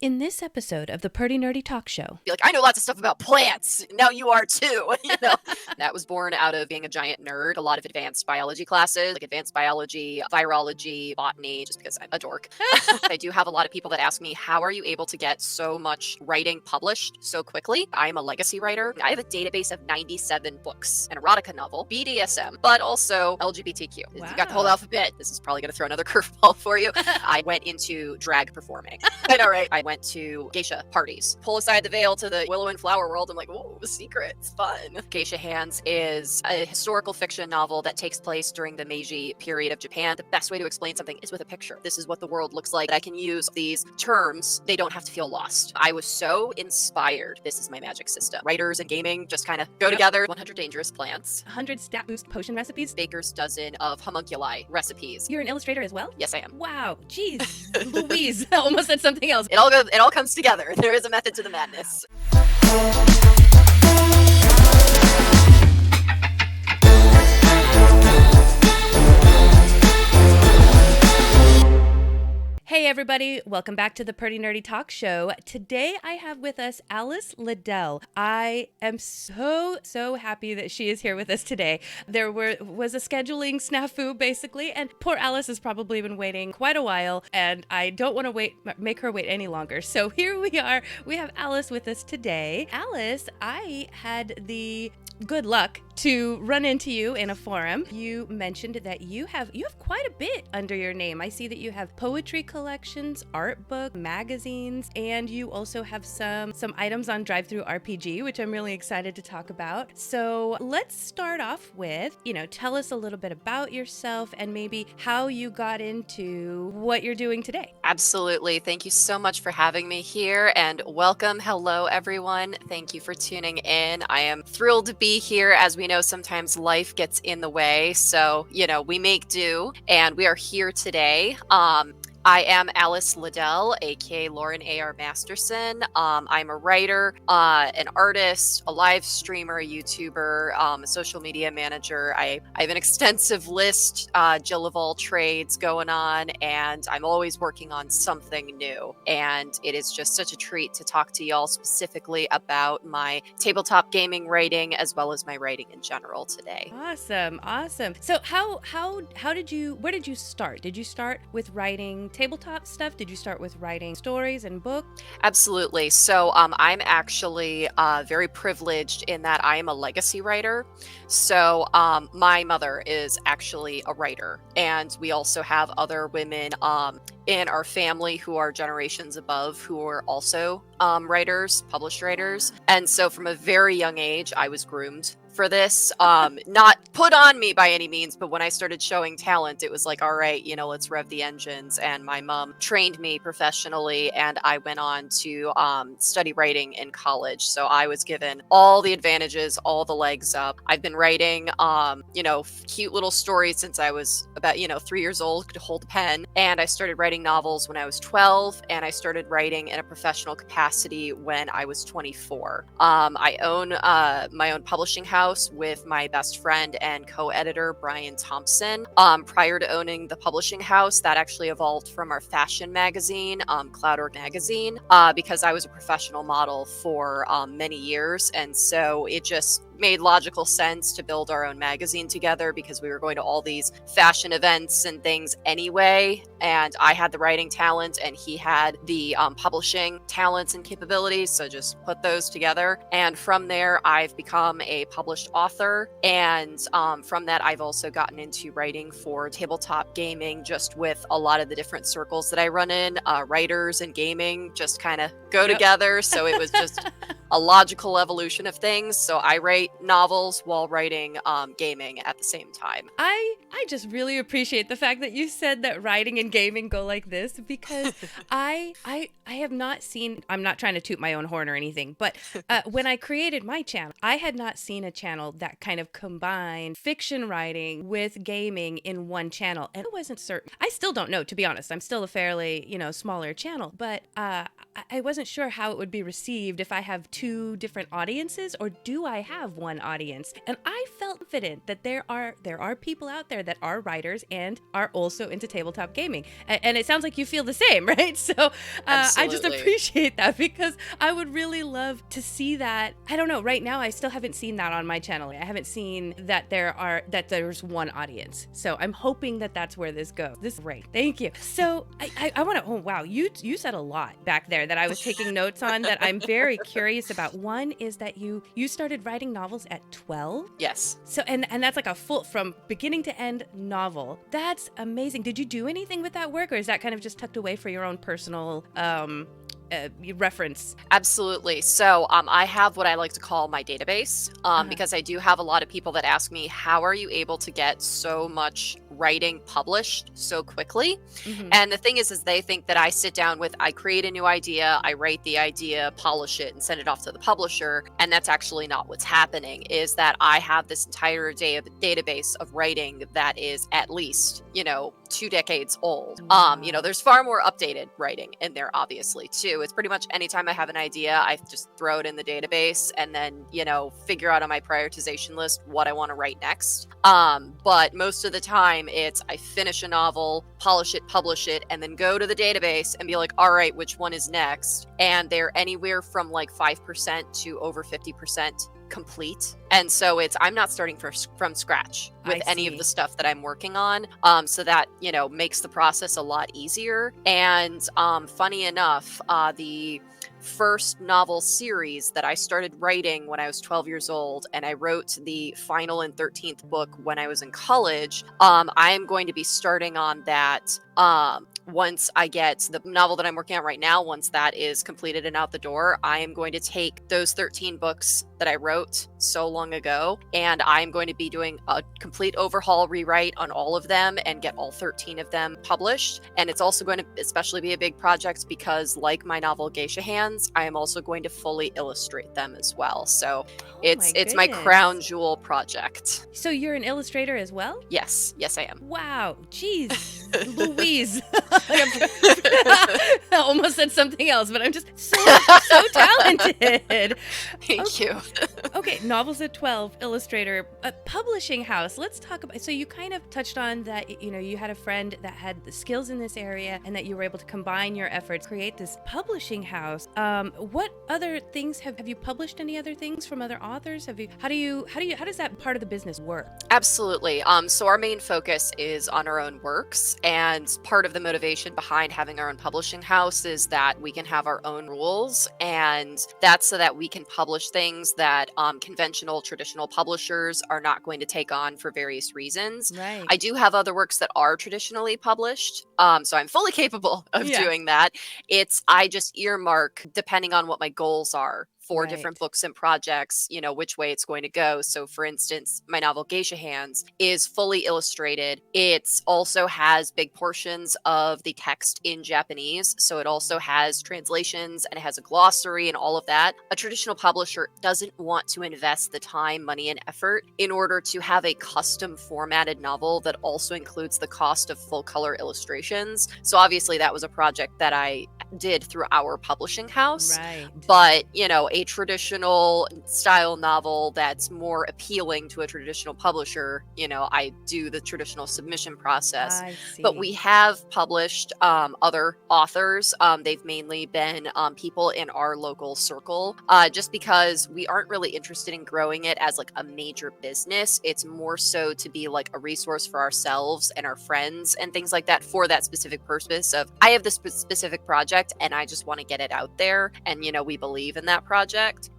In this episode of the Perty Nerdy Talk Show, Be like, I know lots of stuff about plants. Now you are too. That was born out of being a giant nerd. A lot of advanced biology classes, like advanced biology, virology, botany, just because I'm a dork. I do have a lot of people that ask me, how are you able to get so much writing published so quickly? I'm a legacy writer. I have a database of 97 books, an erotica novel, BDSM, but also LGBTQ. Wow. You got the whole alphabet. This is probably going to throw another curveball for you. I went into drag performing. I know, right? I went to geisha parties. Pull aside the veil to the willow and flower world. I'm like, whoa, secrets, fun. Geisha Hands is a historical fiction novel that takes place during the Meiji period of Japan. The best way to explain something is with a picture. This is what the world looks like. I can use these terms. They don't have to feel lost. I was so inspired. This is my magic system. Writers and gaming just kind of go together. 100 dangerous plants. 100 stat boost potion recipes. Baker's dozen of homunculi recipes. You're an illustrator as well? Yes, I am. Wow, jeez, Louise, I almost said something else. It all comes together. There is a method to the madness. Hey everybody, welcome back to the Perty Nerdy Talk Show. Today I have with us Alice Liddell. I am so happy that she is here with us today. There was a scheduling snafu basically, and poor Alice has probably been waiting quite a while, and I don't want to make her wait any longer. So here we are. We have Alice with us today. Alice, I had the good luck to run into you in a forum. You mentioned that you have quite a bit under your name. I see that you have poetry collections, art book, magazines, and you also have some items on DriveThruRPG, which I'm really excited to talk about. So let's start off with, tell us a little bit about yourself and maybe how you got into what you're doing today. Absolutely. Thank you so much for having me here, and welcome. Hello, everyone. Thank you for tuning in. I am thrilled to be here. As we know, sometimes life gets in the way, so we make do, and we are here today. I am Alice Liddell, aka Lauren A.R. Masterson. I'm a writer, an artist, a live streamer, a YouTuber, a social media manager. I have an extensive list, Jill of all trades going on, and I'm always working on something new. And it is just such a treat to talk to y'all specifically about my tabletop gaming writing as well as my writing in general today. Awesome. So where did you start? Did you start with writing tabletop stuff? Did you start with writing stories and books? Absolutely. So I'm actually very privileged in that I am a legacy writer. So my mother is actually a writer, and we also have other women in our family who are generations above who are also writers, published writers. And so from a very young age, I was groomed for this. Not put on me by any means, but when I started showing talent, it was like, all right, let's rev the engines. And my mom trained me professionally, and I went on to study writing in college. So I was given all the advantages, all the legs up. I've been writing, cute little stories since I was about, 3 years old, could hold a pen. And I started writing novels when I was 12, and I started writing in a professional capacity when I was 24. I own my own publishing house with my best friend and co-editor Brian Thompson. Prior to owning the publishing house, that actually evolved from our fashion magazine, Cloudorg Magazine, because I was a professional model for many years, and so it just made logical sense to build our own magazine together because we were going to all these fashion events and things anyway, and I had the writing talent and he had the publishing talents and capabilities, so just put those together. And from there I've become a published author, and from that I've also gotten into writing for tabletop gaming, just with a lot of the different circles that I run in. Writers and gaming just kind of go together, so it was just a logical evolution of things. So I write novels while writing gaming at the same time. I just really appreciate the fact that you said that writing and gaming go like this, because I have not seen, I'm not trying to toot my own horn or anything, but when I created my channel, I had not seen a channel that kind of combined fiction writing with gaming in one channel, and I wasn't certain. I still don't know, to be honest. I'm still a fairly, smaller channel, but I wasn't sure how it would be received if I have two different audiences, or do I have one audience? And I felt confident that there are people out there that are writers and are also into tabletop gaming. And it sounds like you feel the same, right? So I just appreciate that, because I would really love to see that. I don't know, right now I still haven't seen that on my channel. I haven't seen that there's one audience. So I'm hoping that that's where this goes. This is great. Thank you. So I want to, oh wow, you said a lot back there that I was taking notes on that I'm very curious about. One is that you started writing novels at 12? Yes. So and that's like a full, from beginning to end novel. That's amazing. Did you do anything with that work, or is that kind of just tucked away for your own personal reference? Absolutely. So I have what I like to call my database, because I do have a lot of people that ask me, how are you able to get so much writing published so quickly? And the thing is they think that I sit down I create a new idea, I write the idea, polish it, and send it off to the publisher. And that's actually not what's happening. Is that I have this entire database of writing that is at least, 2 decades old. There's far more updated writing in there, obviously, too. It's pretty much anytime I have an idea, I just throw it in the database and then, figure out on my prioritization list what I want to write next. But most of the time it's I finish a novel, polish it, publish it, and then go to the database and be like, all right, which one is next? And they're anywhere from like 5% to over 50% complete. And so I'm not starting from scratch with any of the stuff that I'm working on. So that, makes the process a lot easier. And funny enough, the first novel series that I started writing when I was 12 years old, and I wrote the final and 13th book when I was in college, I am going to be starting on that once I get the novel that I'm working on right now. Once that is completed and out the door, I am going to take those 13 books that I wrote so long ago, and I'm going to be doing a complete overhaul rewrite on all of them and get all 13 of them published. And it's also going to especially be a big project because, like my novel Geisha Hands, I am also going to fully illustrate them as well. So it's my crown jewel project. So you're an illustrator as well? Yes I am. Wow, geez, Louise. I almost said something else, but I'm just so talented. Thank you. Okay, novels at 12, illustrator, a publishing house. Let's talk about, so you kind of touched on that, you had a friend that had the skills in this area and that you were able to combine your efforts, create this publishing house. What other things have you published? Any other things from other authors? How does that part of the business work? Absolutely. So our main focus is on our own works, and part of the motivation behind having our own publishing house is that we can have our own rules, and that's so that we can publish things that conventional, traditional publishers are not going to take on for various reasons. Right. I do have other works that are traditionally published, so I'm fully capable of doing that. I just earmark, depending on what my goals are, for different books and projects, which way it's going to go. So for instance, my novel Geisha Hands is fully illustrated. It also has big portions of the text in Japanese. So it also has translations and it has a glossary and all of that. A traditional publisher doesn't want to invest the time, money, and effort in order to have a custom formatted novel that also includes the cost of full color illustrations. So obviously that was a project that I did through our publishing house. Right. But, a traditional style novel that's more appealing to a traditional publisher, I do the traditional submission process. I see. But we have published other authors. They've mainly been people in our local circle, just because we aren't really interested in growing it as like a major business. It's more so to be like a resource for ourselves and our friends and things like that, for that specific purpose of, I have this specific project and I just want to get it out there. And, we believe in that project.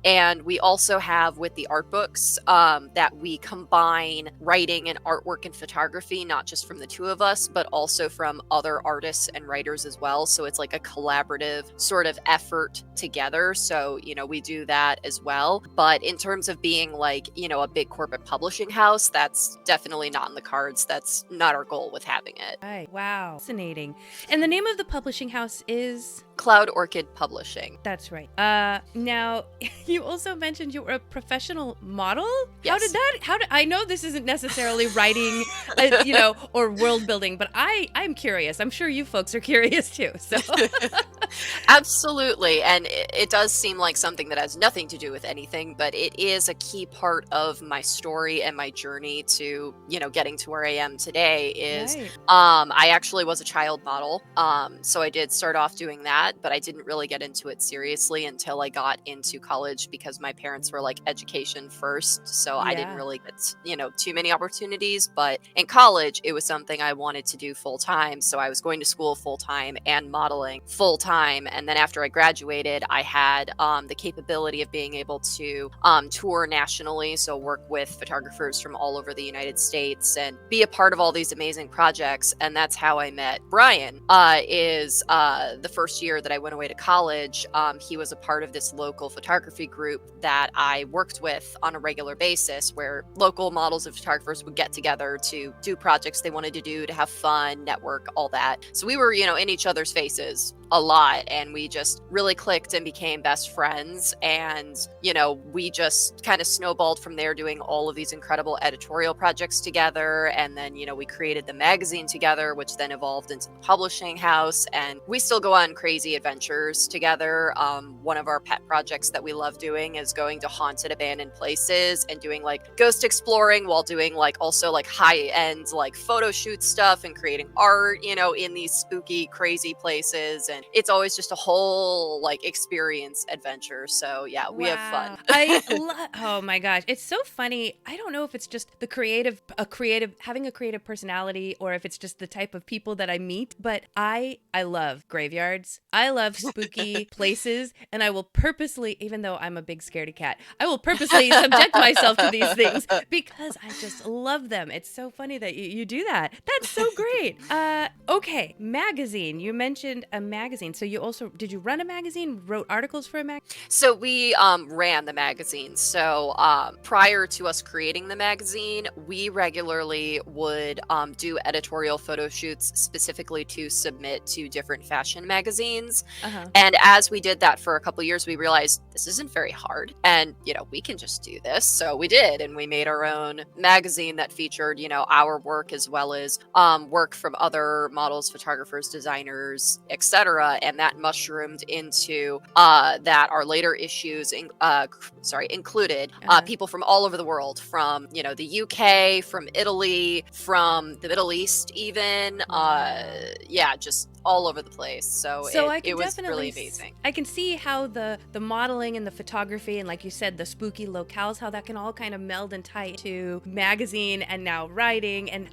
And we also have, with the art books, that we combine writing and artwork and photography, not just from the two of us, but also from other artists and writers as well. So it's like a collaborative sort of effort together. So, we do that as well. But in terms of being like, a big corporate publishing house, that's definitely not in the cards. That's not our goal with having it. Right. Wow. Fascinating. And the name of the publishing house is? Cloud Orchid Publishing. That's right. Now you also mentioned you were a professional model. Yes. I know this isn't necessarily writing, or world building, but I'm curious. I'm sure you folks are curious too. So Absolutely. And it does seem like something that has nothing to do with anything, but it is a key part of my story and my journey to, getting to where I am today is, right. I actually was a child model. So I did start off doing that, but I didn't really get into it seriously until I got into college because my parents were like education first. So I didn't Yeah. really get, too many opportunities, but in college, it was something I wanted to do full time. So I was going to school full time and modeling full time. And then after I graduated, I had the capability of being able to tour nationally. So work with photographers from all over the United States and be a part of all these amazing projects. And that's how I met Brian. Is the first year that I went away to college, he was a part of this local photography group that I worked with on a regular basis, where local models and photographers would get together to do projects they wanted to do, to have fun, network, all that. So we were, in each other's faces a lot, and we just really clicked and became best friends. And we just kind of snowballed from there, doing all of these incredible editorial projects together. And then we created the magazine together, which then evolved into the publishing house, and we still go on crazy adventures together. One of our pet projects that we love doing is going to haunted abandoned places and doing like ghost exploring while doing like also like high-end like photo shoot stuff and creating art in these spooky crazy places. And it's always just a whole like experience adventure. So yeah, we have fun. Oh my gosh, it's so funny. I don't know if it's just having a creative personality, or if it's just the type of people that I meet, but I love graveyards. I love spooky places, and I will purposely, even though I'm a big scaredy cat, I will purposely subject myself to these things because I just love them. It's so funny that you do that. That's so great. Okay, magazine. You mentioned a magazine. So did you run a magazine, wrote articles for a magazine? So we ran the magazine. So prior to us creating the magazine, we regularly would do editorial photo shoots specifically to submit to different fashion magazines. Uh-huh. And as we did that for a couple of years, we realized this isn't very hard, and we can just do this. So we did, and we made our own magazine that featured our work as well as work from other models, photographers, designers, etc. And that mushroomed into that our later issues included people from all over the world, from the UK, from Italy, from the Middle East, even just all over the place. So it was really amazing. I can see how the modeling and the photography and, like you said, the spooky locales, how that can all kind of meld and tie to magazine and now writing. And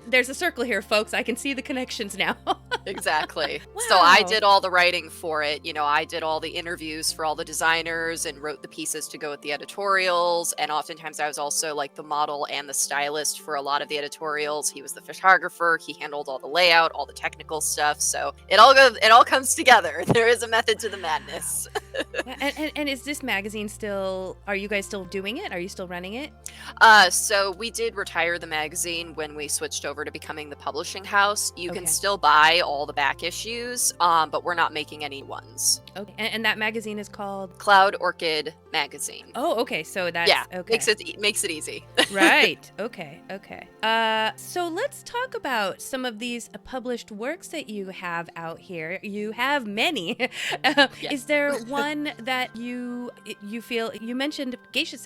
there's a circle here, folks. I can see the connections now. Exactly. Wow. So I did all the writing for it. I did all the interviews for all the designers and wrote the pieces to go with the editorials. And oftentimes I was also like the model and the stylist for a lot of the editorials. He was the photographer. He handled all the layout, all the technical stuff. So it all comes together. There is a method to the madness. And is this magazine are you guys still doing it? Are you still running it? So we did retire the magazine when we switched over to becoming the publishing house. You can Okay. still buy all the back issues, but we're not making any ones. Okay. And that magazine is called Cloud Orchid Magazine. Oh, okay. So that's okay. Makes it easy. Right. Okay. So let's talk about some of these published works that you have out here. You have many. Yes. Is there one that you feel, you mentioned Geisha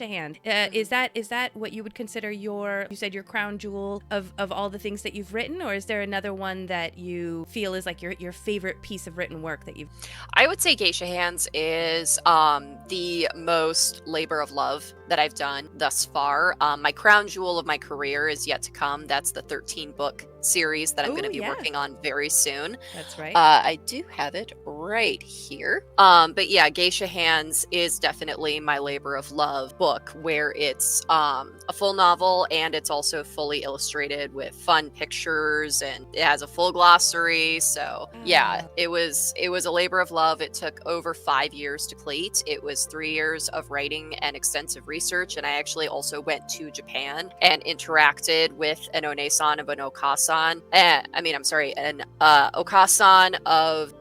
Hand? Is that what you would consider you said your crown jewel of all the things that you've written, or is there another one that you feel is like your favorite piece of written work that you've? I would say Geisha Hands is the most labor of love that I've done thus far. My crown jewel of my career is yet to come. That's the 13-book series that I'm going to be working on very soon. That's right. I do have it right here. But yeah, Geisha Hands is definitely my labor of love book, where it's a full novel and it's also fully illustrated with fun pictures, and it has a full glossary. So yeah, it was a labor of love. It took over 5 years to complete. It was 3 years of writing and extensive research, and I actually also went to Japan and interacted with an One-san of an Okasan. An Okasan of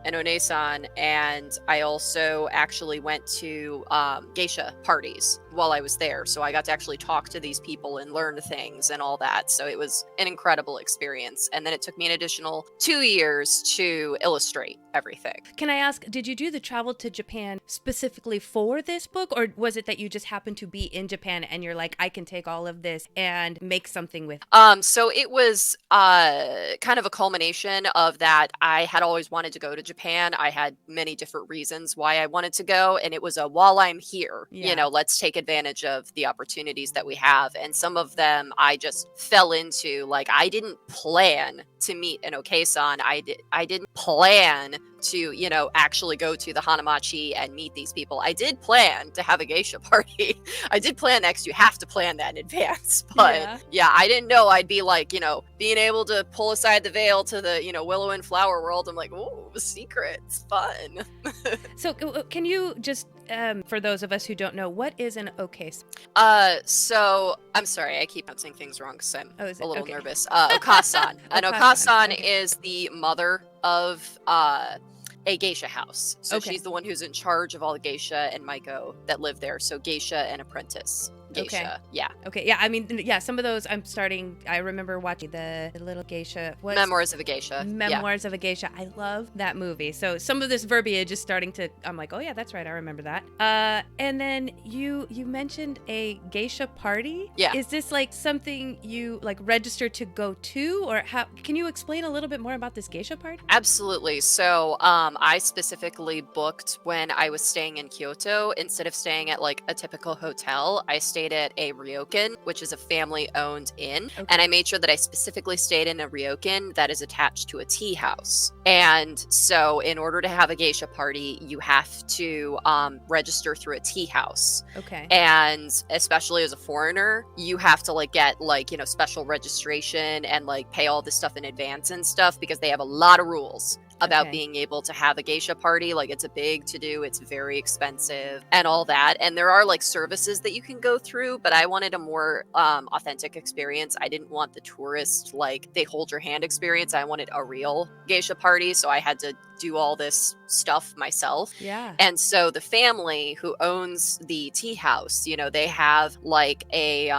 and Onesan, and I also actually went to geisha parties while I was there. So I got to actually talk to these people and learn things and all that. So it was an incredible experience. And then it took me an additional 2 years to illustrate everything. Can I ask, did you do the travel to Japan specifically for this book, or was it that you just happened to be in Japan and you're like, I can take all of this and make something with it? So it was kind of a culmination of that. I had always wanted to go to Japan. I had many different reasons why I wanted to go, and it was a while I'm here, Yeah. let's take advantage of the opportunities that we have. And some of them I just fell into. Like, I didn't plan to meet an Oke-san. I didn't plan to, actually go to the Hanamachi and meet these people. I did plan to have a geisha party. I did plan next. You have to plan that in advance. But yeah, I didn't know I'd be like, being able to pull aside the veil to the, willow and flower world. I'm like, oh, secrets, fun. So can you just, for those of us who don't know, what is an Oke-san? So I'm sorry, I keep saying things wrong because I'm a little okay. nervous. Okasan. An Okasan is the mother of a geisha house. So she's the one who's in charge of all the geisha and Maiko that live there. So geisha and apprentice. Geisha. Okay. Yeah. Okay. Yeah. I mean, yeah, some of those I remember watching the little geisha. Memoirs of a Geisha. Memoirs of a Geisha. I love that movie. So some of this verbiage is starting to, I'm like, oh yeah, that's right. I remember that. And then you mentioned a geisha party. Yeah. Is this like something you like register to go to, or how, can you explain a little bit more about this geisha party? Absolutely. So I specifically booked when I was staying in Kyoto. Instead of staying at like a typical hotel, I stayed at a ryokan, which is a family-owned inn. Okay. And I made sure that I specifically stayed in a ryokan that is attached to a tea house. And so in order to have a geisha party, you have to register through a tea house. Okay. And especially as a foreigner, you have to like get like, special registration and like pay all this stuff in advance and stuff, because they have a lot of rules about being able to have a geisha party. Like, it's a big to do, it's very expensive and all that. And there are like services that you can go through, but I wanted a more authentic experience. I didn't want the tourist, like, they hold your hand experience. I wanted a real geisha party. So I had to do all this stuff myself. Yeah. And so the family who owns the tea house, they have like a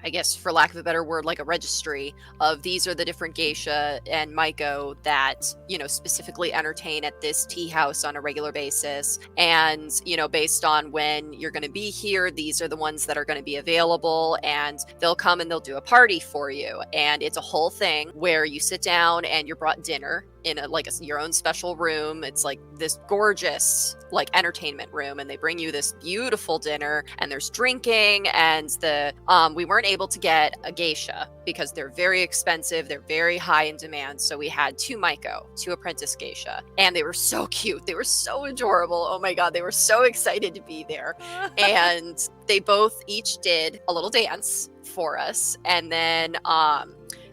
I guess, for lack of a better word, like a registry of these are the different geisha and Maiko that, specifically entertain at this tea house on a regular basis. And, based on when you're going to be here, these are the ones that are going to be available, and they'll come and they'll do a party for you. And it's a whole thing where you sit down and you're brought dinner in your own special room. It's like this gorgeous like entertainment room, and they bring you this beautiful dinner, and there's drinking, and we weren't able to get a geisha because they're very expensive, they're very high in demand. So we had 2 Maiko, 2 apprentice geisha, and they were so cute, they were so adorable. Oh my god, they were so excited to be there. And they both each did a little dance for us, and then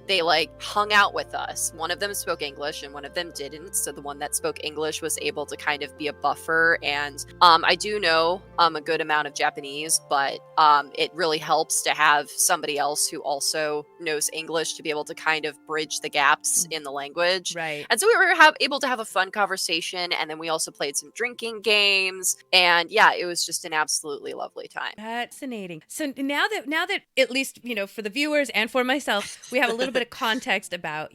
they like hung out with us. One of them spoke English and one of them didn't. So the one that spoke English was able to kind of be a buffer. And I do know a good amount of Japanese, but it really helps to have somebody else who also knows English to be able to kind of bridge the gaps in the language. Right. And so we were able to have a fun conversation. And then we also played some drinking games. And yeah, it was just an absolutely lovely time. Fascinating. So now that at least, for the viewers and for myself, we have a little bit of context about,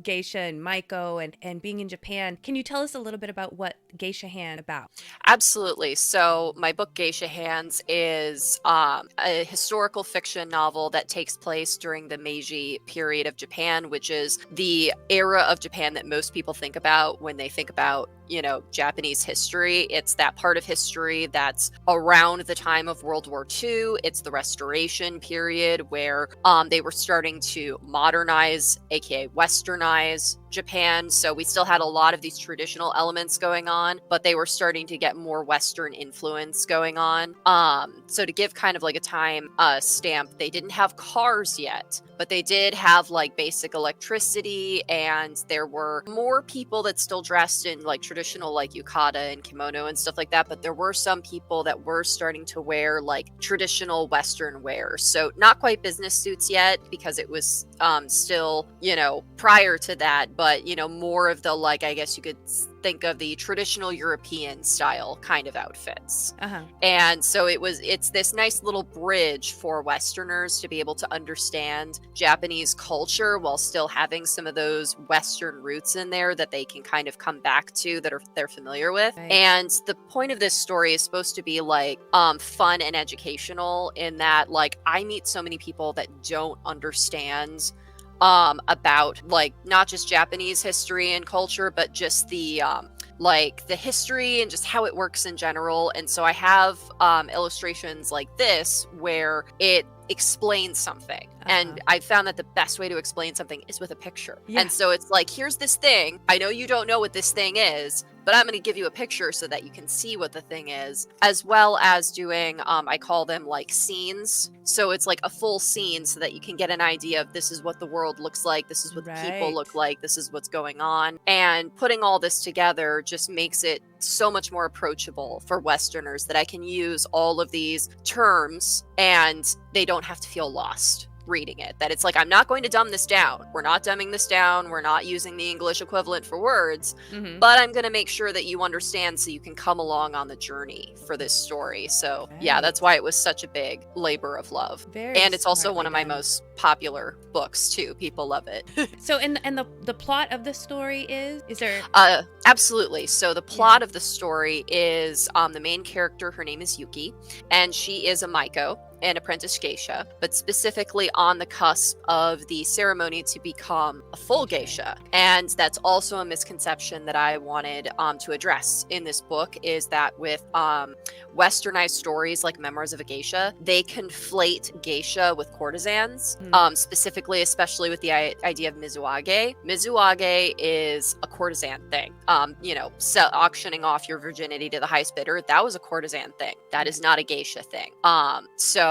geisha and Maiko and being in Japan. Can you tell us a little bit about what Geisha Hand about? Absolutely. So my book Geisha Hands is a historical fiction novel that takes place during the Meiji period of Japan, which is the era of Japan that most people think about when they think about Japanese history. It's that part of history that's around the time of World War II. It's the Restoration period where they were starting to modernize, aka westernize Japan. So we still had a lot of these traditional elements going on, but they were starting to get more Western influence going on. So to give kind of like a time stamp, they didn't have cars yet, but they did have like basic electricity, and there were more people that still dressed in like traditional like yukata and kimono and stuff like that, but there were some people that were starting to wear like traditional Western wear. So not quite business suits yet, because it was still, prior to that, but more of the, like, I guess you could think of the traditional European style kind of outfits. And so it's this nice little bridge for Westerners to be able to understand Japanese culture while still having some of those Western roots in there that they can kind of come back to, that they're familiar with. Right. And the point of this story is supposed to be like fun and educational, in that, like, I meet so many people that don't understand about, like, not just Japanese history and culture, but just the like the history and just how it works in general. And so I have illustrations like this where it explains something. And I found that the best way to explain something is with a picture. And so it's like, here's this thing. I know you don't know what this thing is, but I'm going to give you a picture so that you can see what the thing is, as well as doing, I call them like scenes. So it's like a full scene so that you can get an idea of, this is what the world looks like. This is what the people look like. This is what's going on. And putting all this together just makes it so much more approachable for Westerners, that I can use all of these terms and they don't have to feel lost reading it. That it's like, I'm not going to dumb this down. We're not dumbing this down. We're not using the English equivalent for words, but I'm going to make sure that you understand so you can come along on the journey for this story. So yeah, that's why it was such a big labor of love. And it's also one of my most popular books too. People love it. So and the plot of the story is there absolutely. So the plot of the story is the main character, her name is Yuki, and she is a Maiko, an apprentice geisha, but specifically on the cusp of the ceremony to become a full geisha. And that's also a misconception that I wanted to address in this book, is that with westernized stories like Memoirs of a Geisha, they conflate geisha with courtesans, specifically, especially with the idea of mizuage. Mizuage is a courtesan thing. Auctioning off your virginity to the highest bidder, that was a courtesan thing. That is not a geisha thing. So,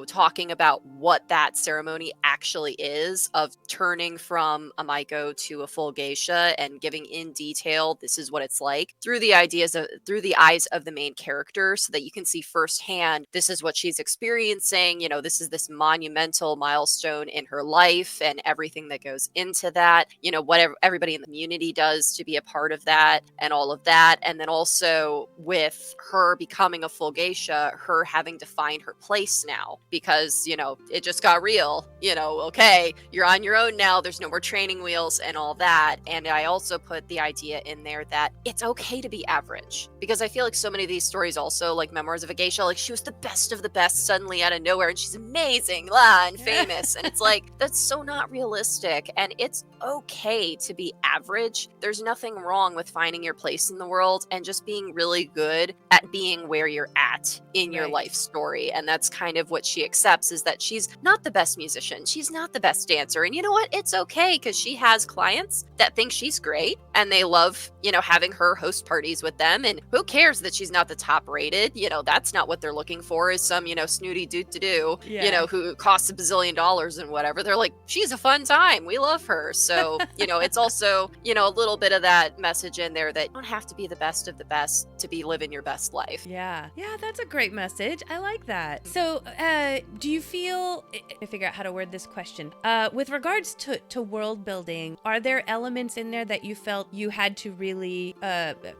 talking about what that ceremony actually is, of turning from a Maiko to a full geisha and giving in detail, this is what it's like, through the eyes of the main character, so that you can see firsthand, this is what she's experiencing. This is this monumental milestone in her life and everything that goes into that, what everybody in the community does to be a part of that and all of that. And then also with her becoming a full geisha, her having to find her place now, because it just got real. Okay, you're on your own now, there's no more training wheels and all that. And I also put the idea in there that it's okay to be average, because I feel like so many of these stories, also like Memoirs of a Geisha, like she was the best of the best suddenly out of nowhere and she's amazing and famous, and it's like, that's so not realistic. And it's okay to be average. There's nothing wrong with finding your place in the world and just being really good at being where you're at in your life story. And that's kind of what she accepts, is that she's not the best musician, she's not the best dancer, and you know what, it's okay, because she has clients that think she's great and they love having her host parties with them. And who cares that she's not the top rated? That's not what they're looking for, is some snooty do who costs $1 bazillion and whatever. They're like, she's a fun time, we love her. So it's also a little bit of that message in there, that you don't have to be the best of the best to be living your best life. Yeah, that's a great message. I like that. So do you feel, I figure out how to word this question, with regards to world building, are there elements in there that you felt you had to really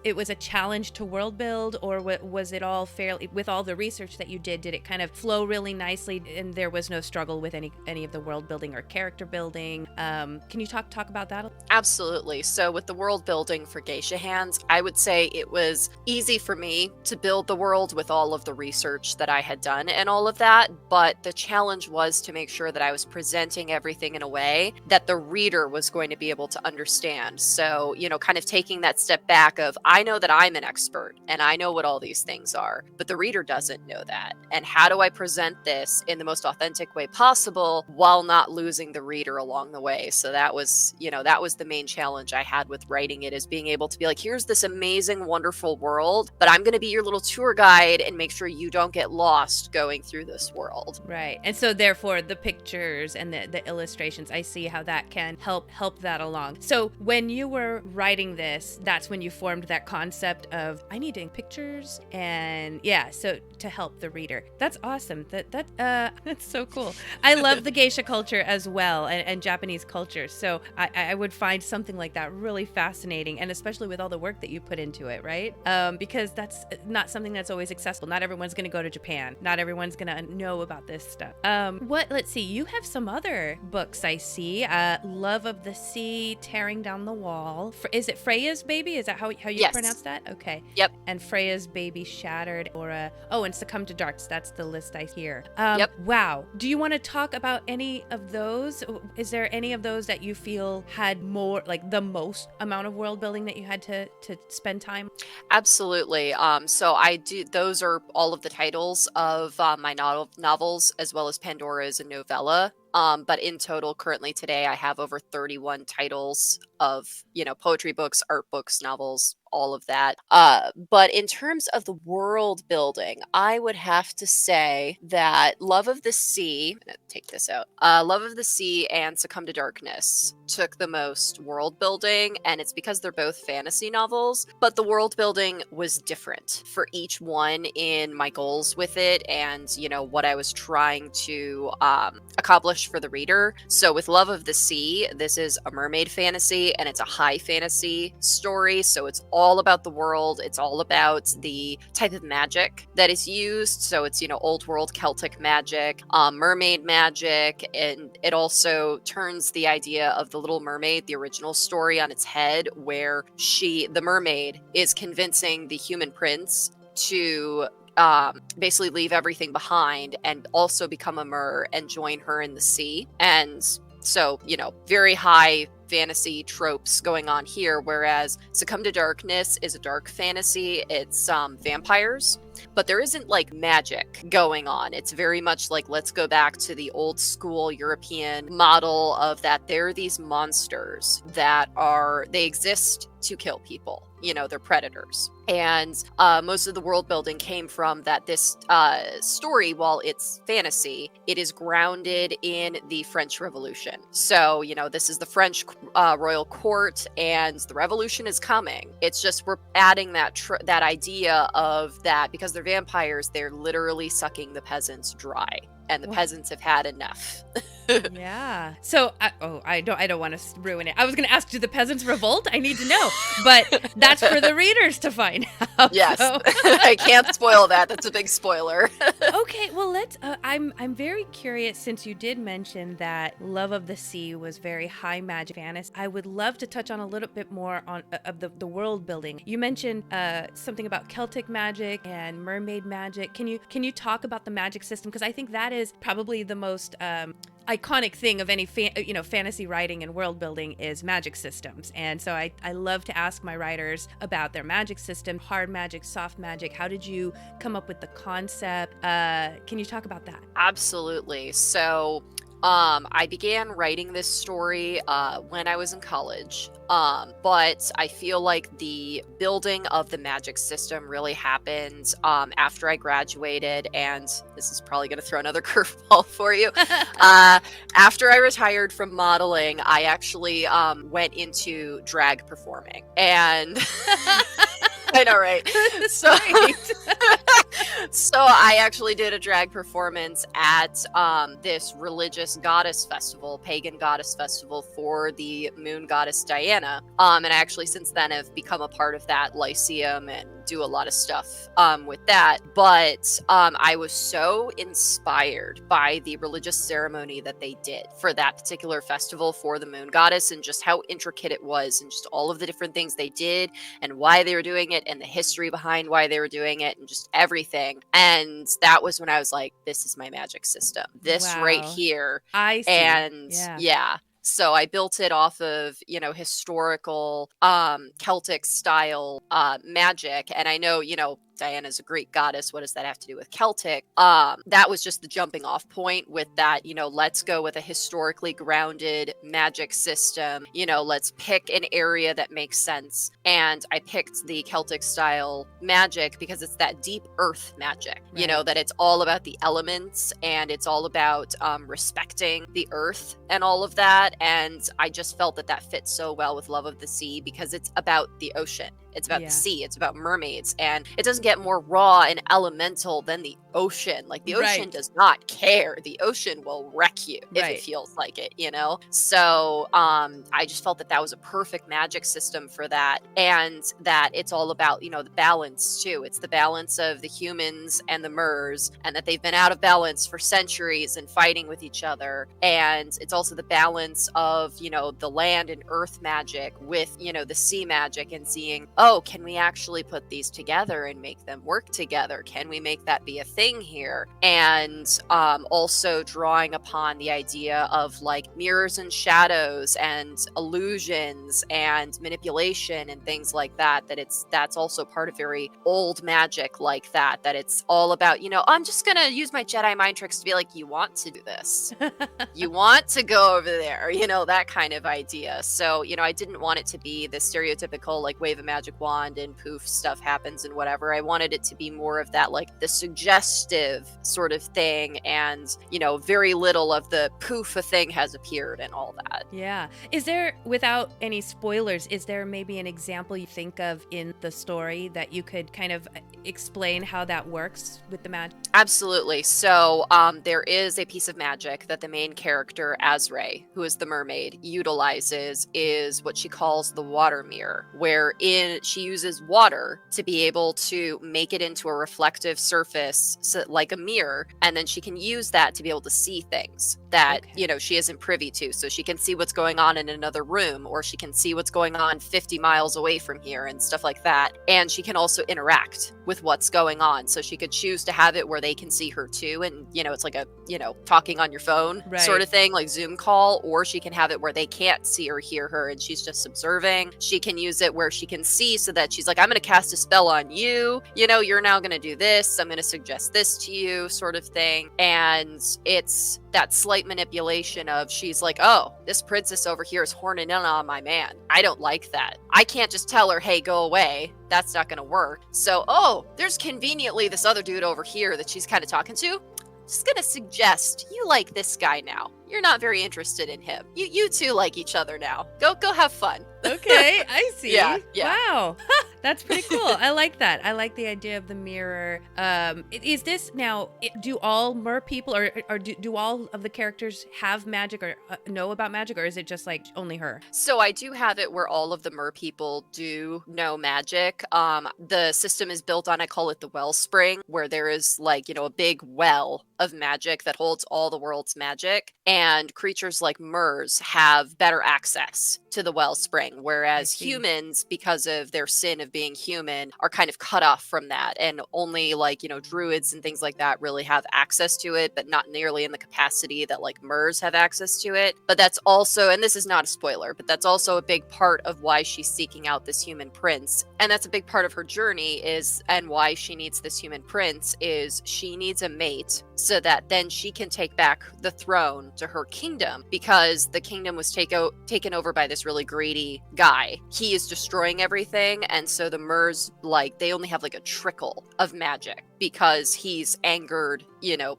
it was a challenge to world build, or was it all fairly, with all the research that you did it kind of flow really nicely and there was no struggle with any of the world building or character building? Can you talk about that? Absolutely. So with the world building for Geisha Hands, I would say it was easy for me to build the world with all of the research that I had done and all of that, but the challenge was to make sure that I was presenting everything in a way that the reader was going to be able to understand. So, kind of taking that step back of, I know that I'm an expert and I know what all these things are, but the reader doesn't know that. And how do I present this in the most authentic way possible while not losing the reader along the way? So that was the main challenge I had with writing it, is being able to be like, here's this amazing, wonderful world, but I'm going to be your little tour guide and make sure you don't get lost going through this world. Right. And so therefore the pictures and the illustrations, I see how that can help that along. So when you were writing this, that's when you formed that concept of I need to pictures and so to help the reader. That's awesome. That's so cool. I love the geisha culture as well, and Japanese culture. So I would find something like that really fascinating, and especially with all the work that you put into it, right? Because that's not something that's always accessible. Not everyone's going to go to Japan. Not everyone's going to know about this stuff. Let's see. You have some other books I see. Love of the Sea, Tearing Down the Wall. Is it Freya's Baby? Is that how you Yes. pronounce that? Okay. Yep. And Freya's Baby Shattered, and Succumb to Darks. That's the list I hear. Yep. Wow. Do you want to talk about any of those? Is there any of those that you feel had more, like the most amount of world building that you had to spend time? Absolutely. So I do. Those are all of the titles of my novels, as well as Pandora's and novella. But in total, currently today, I have over 31 titles of, poetry books, art books, novels, all of that. But in terms of the world building, I would have to say that Love of the Sea, I'm gonna take this out, Love of the Sea and Succumb to Darkness took the most world building, and it's because they're both fantasy novels, but the world building was different for each one in my goals with it and, what I was trying to accomplish for the reader. So with Love of the Sea, this is a mermaid fantasy, and it's a high fantasy story, so it's all about the world. It's all about the type of magic that is used. So it's, old world Celtic magic, mermaid magic, and it also turns the idea of the Little Mermaid, the original story, on its head, where the mermaid, is convincing the human prince to basically leave everything behind and also become a mer and join her in the sea. And so, very high fantasy tropes going on here, whereas Succumb to Darkness is a dark fantasy. It's vampires, but there isn't like magic going on. It's very much like, let's go back to the old school European model of that there are these monsters that they exist to kill people. They're predators. And most of the world building came from that this story, while it's fantasy, it is grounded in the French Revolution. So, this is the French royal court, and the revolution is coming. It's just we're adding that idea of that because they're vampires, they're literally sucking the peasants dry. And the peasants have had enough. Yeah. So, I don't want to ruin it. I was going to ask, do the peasants revolt? I need to know. But that's for the readers to find out. Yes. So. I can't spoil that. That's a big spoiler. Okay. Well, I'm very curious, since you did mention that Love of the Sea was very high magic fantasy. I would love to touch on a little bit more on of the world building. You mentioned something about Celtic magic and mermaid magic. Can you talk about the magic system? Because I think that is probably the most iconic thing of any fantasy writing and world building is magic systems. And so I love to ask my writers about their magic system, hard magic, soft magic. How did you come up with the concept? Can you talk about that? Absolutely. So I began writing this story when I was in college, but I feel like the building of the magic system really happened after I graduated, and this is probably going to throw another curveball for you. After I retired from modeling, I actually went into drag performing, and I know, right? So I actually did a drag performance at this religious goddess festival, pagan goddess festival for the moon goddess Diana. And I actually since then have become a part of that lyceum and do a lot of stuff with that. But I was so inspired by the religious ceremony that they did for that particular festival for the moon goddess, and just how intricate it was, and just all of the different things they did and why they were doing it, and the history behind why they were doing it, and just everything. And that was when I was like, this is my magic system. This right here. I see. And yeah. So I built it off of, historical Celtic style magic. And I know, Diana's a Greek goddess. What does that have to do with Celtic? That was just the jumping off point with that, let's go with a historically grounded magic system. Let's pick an area that makes sense. And I picked the Celtic style magic because it's that deep earth magic, Right. that it's all about the elements and it's all about respecting the earth and all of that. And I just felt that fits so well with Love of the Sea because it's about the ocean. It's about the Yeah. sea. It's about mermaids. And it doesn't get more raw and elemental than the ocean. Like, the ocean Right. does not care. The ocean will wreck you if Right. it feels like it, So I just felt that was a perfect magic system for that. And that it's all about, the balance too. It's the balance of the humans and the Mers, and that they've been out of balance for centuries and fighting with each other. And it's also the balance of, the land and earth magic with, the sea magic, and seeing, oh, can we actually put these together and make them work together? Can we make that be a thing here? And also drawing upon the idea of like mirrors and shadows and illusions and manipulation and things like that, that's also part of very old magic like that it's all about, I'm just gonna use my Jedi mind tricks to be like, you want to do this. You want to go over there, that kind of idea. So, I didn't want it to be the stereotypical, like, wave a magic wand and poof, stuff happens and whatever. I wanted it to be more of that, like, the suggestive sort of thing, and, very little of the poof, a thing has appeared and all that. Yeah. Is there, without any spoilers, is there maybe an example you think of in the story that you could kind of explain how that works with the magic? Absolutely. So there is a piece of magic that the main character, Azrae, who is the mermaid, utilizes, is what she calls the water mirror, wherein she uses water to be able to make it into a reflective surface, so, like a mirror, and then she can use that to be able to see things that, Okay. she isn't privy to. So she can see what's going on in another room, or she can see what's going on 50 miles away from here and stuff like that. And she can also interact with what's going on. So she could choose to have it where they can see her too. And, it's like a, talking on your phone sort of Right. thing, like Zoom call, or she can have it where they can't see or hear her and she's just observing. She can use it where she can see, so that she's like, I'm going to cast a spell on you. You're now going to do this. I'm going to suggest this to you, sort of thing. And it's that slight manipulation of, she's like, oh, this princess over here is horning in on my man. I don't like that. I can't just tell her, hey, go away. That's not going to work. So, oh, there's conveniently this other dude over here that she's kind of talking to. Just going to suggest you like this guy now. You're not very interested in him. You two like each other now. Go have fun. Okay, I see. Yeah. Wow. That's pretty cool. I like that. I like the idea of the mirror. Is this now, do all mer people or do all of the characters have magic or know about magic, or is it just like only her? So I do have it where all of the mer people do know magic. The system is built on, I call it the wellspring, where there is like, a big well of magic that holds all the world's magic. And creatures like Mers have better access to the wellspring, whereas humans, because of their sin of being human, are kind of cut off from that. And only like, druids and things like that really have access to it, but not nearly in the capacity that like Mers have access to it. But that's also, and this is not a spoiler, but that's also a big part of why she's seeking out this human prince. And that's a big part of her journey and why she needs this human prince, is she needs a mate so that then she can take back the throne to her kingdom, because the kingdom was taken over by this really greedy guy. He is destroying everything, and so the Mers, like, they only have like a trickle of magic because he's angered,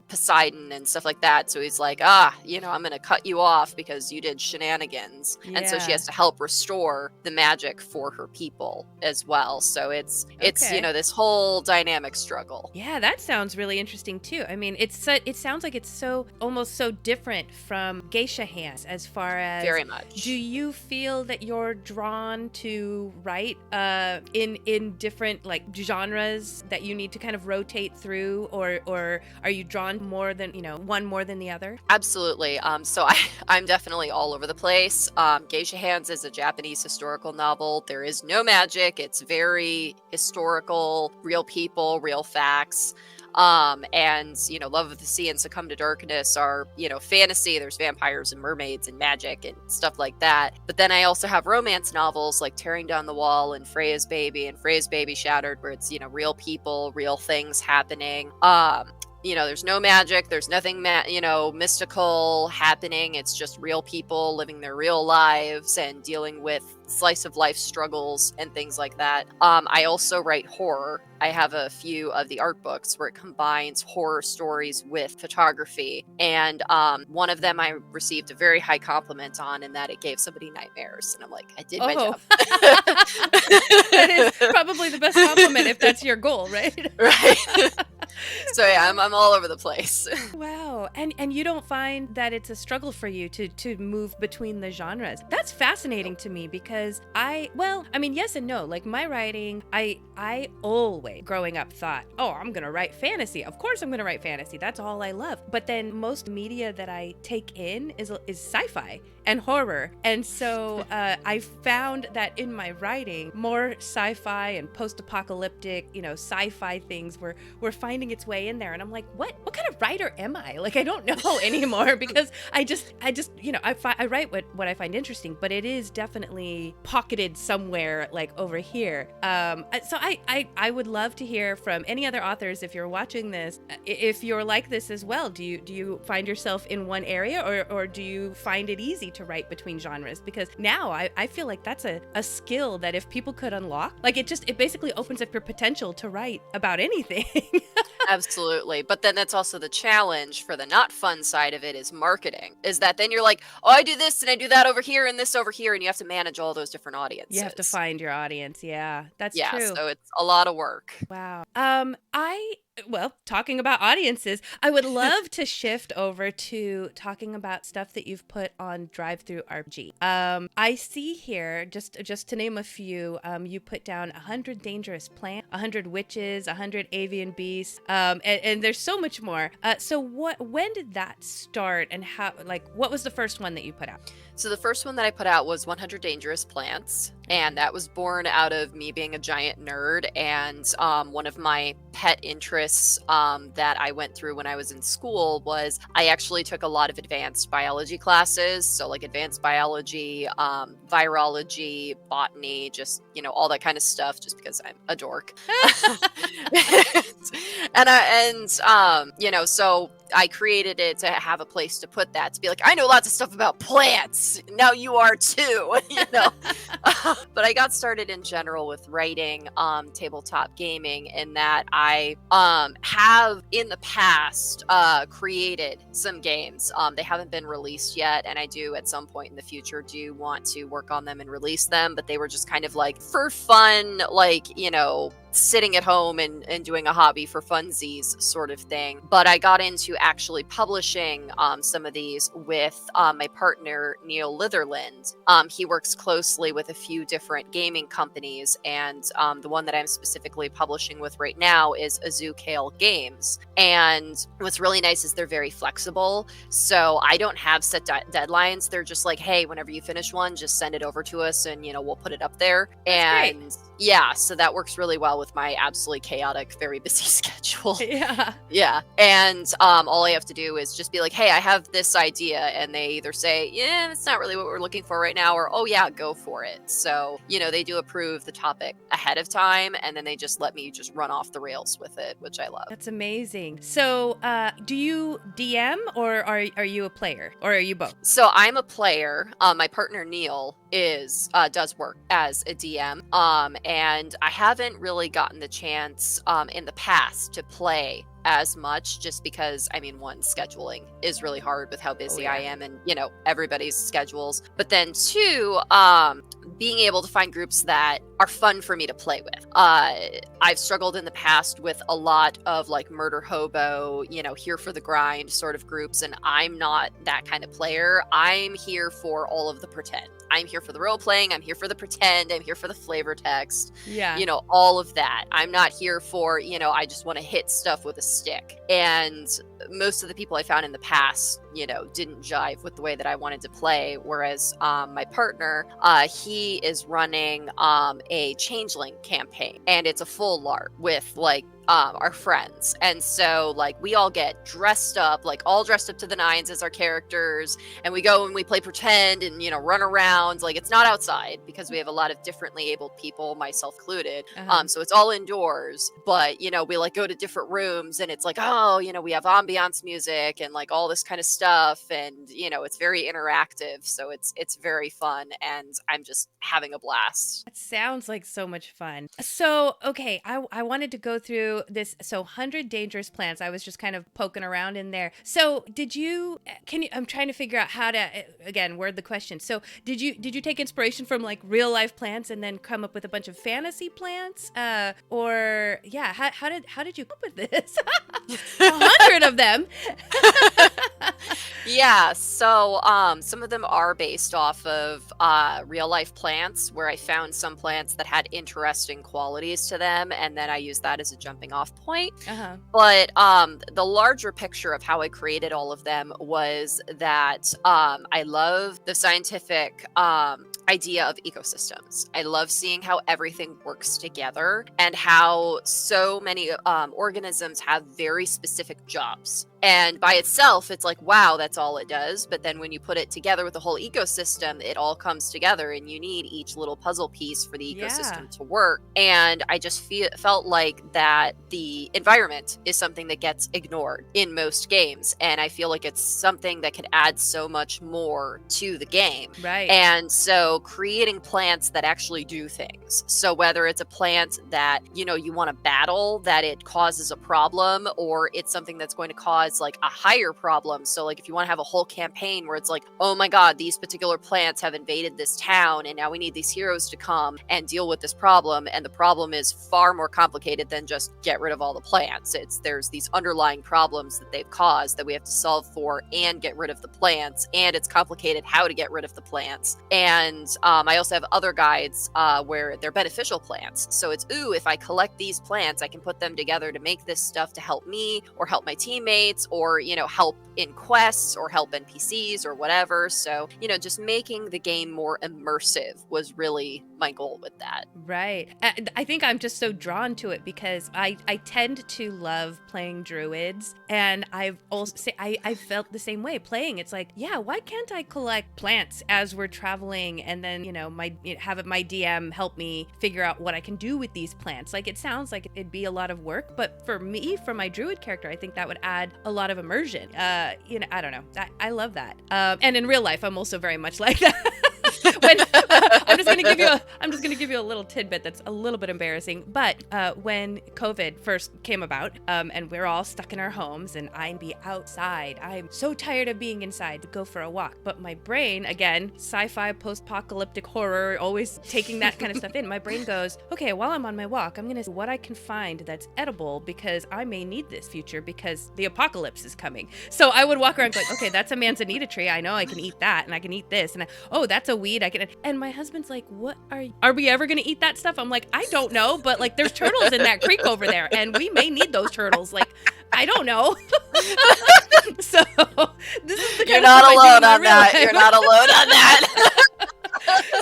Poseidon and stuff like that. So he's like, I'm gonna cut you off because you did shenanigans. And so she Yeah. has to help restore the magic for her people as well. So it's Okay. this whole dynamic struggle. Yeah, that sounds really interesting too. I mean, it sounds like it's so almost so different from Geisha Hands, as far as, Very much. do you feel that you're drawn to write in different like genres that you need to kind of rotate through, or are you drawn more than, one more than the other? Absolutely. So I'm definitely all over the place. Geisha Hands is a Japanese historical novel. There is no magic. It's very historical, real people, real facts. And, Love of the Sea and Succumb to Darkness are, fantasy. There's vampires and mermaids and magic and stuff like that. But then I also have romance novels like Tearing Down the Wall and Freya's Baby and Freya's Baby Shattered, where it's, real people, real things happening. There's no magic. There's nothing, mystical happening. It's just real people living their real lives and dealing with slice of life struggles and things like that. I also write horror. I have a few of the art books where it combines horror stories with photography. And one of them I received a very high compliment on, in that it gave somebody nightmares. And I'm like, I did my job. That is probably the best compliment if that's your goal, right? Right. So yeah, I'm all over the place. Wow. And you don't find that it's a struggle for you to move between the genres? That's fascinating to me, because yes and no. Like my writing, I always growing up thought, oh, I'm gonna write fantasy. Of course I'm gonna write fantasy. That's all I love. But then most media that I take in is sci-fi and horror. And so I found that in my writing, more sci-fi and post-apocalyptic, sci-fi things were finding its way in there. And I'm like, what kind of writer am I? Like, I don't know anymore, because I write what I find interesting, but it is definitely pocketed somewhere like over here. So I would love to hear from any other authors, if you're watching this, if you're like this as well. Do you find yourself in one area, or do you find it easy to write between genres? Because now I feel like that's a skill that if people could unlock, like it basically opens up your potential to write about anything. Absolutely. But then that's also the challenge for the not fun side of it, is marketing. Is that then you're like, oh, I do this and I do that over here and this over here, and you have to manage all those different audiences. You have to find your audience. Yeah, that's true. Yeah, so it's a lot of work. Wow. Talking about audiences, I would love to shift over to talking about stuff that you've put on DriveThruRPG. I see here, just to name a few, you put down 100 dangerous plants, 100 witches, 100 avian beasts, and there's so much more. So when did that start, and how? Like, what was the first one that you put out? So the first one that I put out was 100 Dangerous Plants, and that was born out of me being a giant nerd, and one of my pet interests that I went through when I was in school was I actually took a lot of advanced biology classes, so like advanced biology, virology, botany, just, all that kind of stuff, just because I'm a dork. So I created it to have a place to put that, to be like, I know lots of stuff about plants. Now you are too, But I got started in general with writing tabletop gaming, in that I have in the past created some games. They haven't been released yet, and I do at some point in the future do want to work on them and release them, but they were just kind of like for fun, like, sitting at home and doing a hobby for funsies sort of thing. But I got into actually publishing some of these with my partner, Neil Litherland. He works closely with a few different gaming companies, and the one that I'm specifically publishing with right now is Azukale Games. And what's really nice is they're very flexible, so I don't have set deadlines. They're just like, hey, whenever you finish one, just send it over to us, and we'll put it up there. That's great. Yeah, so that works really well with my absolutely chaotic, very busy schedule. Yeah. Yeah. And all I have to do is just be like, hey, I have this idea. And they either say, yeah, it's not really what we're looking for right now, or, oh, yeah, go for it. So, they do approve the topic ahead of time, and then they just let me just run off the rails with it, which I love. That's amazing. So do you DM, or are you a player, or are you both? So I'm a player. My partner, Neil, does work as a DM. And I haven't really gotten the chance in the past to play as much, just because one, scheduling is really hard with how busy I am, and everybody's schedules, but then two, being able to find groups that are fun for me to play with. I've struggled in the past with a lot of like murder hobo, here for the grind sort of groups, and I'm not that kind of player. I'm here for all of the pretend. I'm here for the role playing. I'm here for the pretend. I'm here for the flavor text. Yeah. All of that. I'm not here for, I just want to hit stuff with a stick. And most of the people I found in the past didn't jive with the way that I wanted to play. Whereas my partner, he is running a changeling campaign, and it's a full LARP with like our friends. And so like we all get dressed up, like all dressed up to the nines as our characters, and we go and we play pretend and run around. Like it's not outside because we have a lot of differently abled people, myself included. So it's all indoors, but we like go to different rooms, and it's like, oh, we have ambiance music and like all this kind of stuff, and it's very interactive, so it's very fun, and I'm just having a blast. It sounds like so much fun. So, okay, I wanted to go through this. So 100 dangerous plants. I was just kind of poking around in there. So I'm trying to figure out how to, again, word the question. So did you take inspiration from like real life plants and then come up with a bunch of fantasy plants? Or yeah, how did you come up with this? 100 of them. Yeah, so some of them are based off of real life plants, where I found some plants that had interesting qualities to them, and then I used that as a jumping off point. But the larger picture of how I created all of them was that I love the scientific idea of ecosystems. I love seeing how everything works together and how so many organisms have very specific jobs. And by itself, it's like, wow, that's all it does. But then when you put it together with the whole ecosystem, it all comes together, and you need each little puzzle piece for the ecosystem to work. And I just felt like that the environment is something that gets ignored in most games. And I feel like it's something that could add so much more to the game. Right. And so creating plants that actually do things. So whether it's a plant that, you want to battle, that it causes a problem, or it's something that's going to cause like a higher problem. So like if you want to have a whole campaign where it's like, oh my god, these particular plants have invaded this town, and now we need these heroes to come and deal with this problem, and the problem is far more complicated than just get rid of all the plants. There's these underlying problems that they've caused that we have to solve for and get rid of the plants, and it's complicated how to get rid of the plants. And I also have other guides where they're beneficial plants. So it's, ooh, if I collect these plants, I can put them together to make this stuff to help me or help my teammates, or help in quests or help NPCs or whatever. So just making the game more immersive was really my goal with that. Right. I think I'm just so drawn to it because I tend to love playing druids, and I've also I felt the same way playing. It's like, yeah, why can't I collect plants as we're traveling, and then my DM help me figure out what I can do with these plants? Like, it sounds like it'd be a lot of work, but for me, for my druid character, I think that would add a lot of immersion. I don't know. I love that. And in real life, I'm also very much like that. I'm just gonna give you a little tidbit that's a little bit embarrassing. But when COVID first came about, and we're all stuck in our homes, and I'd be outside, I'm so tired of being inside to go for a walk. But my brain, again, sci-fi, post-apocalyptic horror, always taking that kind of stuff in. My brain goes, okay, while I'm on my walk, I'm gonna see what I can find that's edible, because I may need this future because the apocalypse is coming. So I would walk around going, okay, that's a manzanita tree. I know I can eat that, and I can eat this, and that's a weed. I can. And my husband's like, what are we ever gonna eat that stuff? I'm like, I don't know, but like there's turtles in that creek over there, and we may need those turtles. Like, I don't know. So this is the kind You're of not stuff alone I do in on real that. life. You're not alone on that.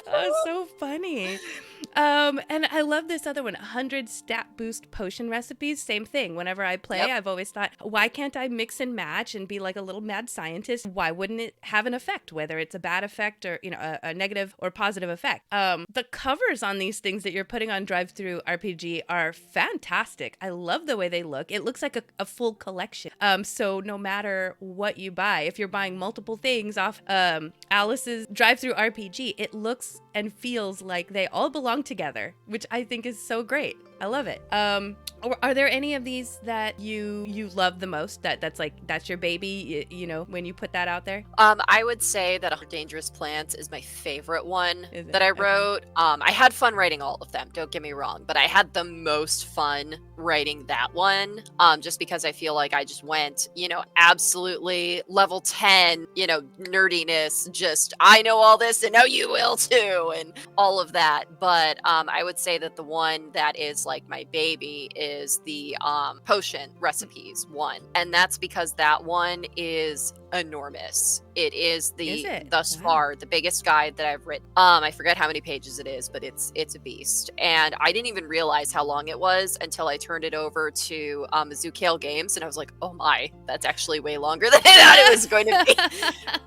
Oh, so funny. And I love this other one, 100 stat boost potion recipes. Same thing. Whenever I play, I've always thought, why can't I mix and match and be like a little mad scientist? Why wouldn't it have an effect, whether it's a bad effect or, a negative or positive effect? The covers on these things that you're putting on DriveThruRPG are fantastic. I love the way they look. It looks like a full collection. So no matter what you buy, if you're buying multiple things off Alice's DriveThruRPG, it looks and feels like they all belong together, which I think is so great. I love it. Are there any of these that you love the most? That's your baby, when you put that out there? I would say that 100 Dangerous Plants is my favorite one that I wrote. Okay. I had fun writing all of them, don't get me wrong, but I had the most fun writing that one, just because I feel like I just went, absolutely level 10, nerdiness, just I know all this and now you will too, and all of that. But I would say that the one that is like my baby, is the potion recipes one. And that's because that one is enormous. It is thus far the biggest guide that I've written. I forget how many pages it is, but it's a beast. And I didn't even realize how long it was until I turned it over to Geisha Games, and I was like, oh my, that's actually way longer than I thought it was going to be.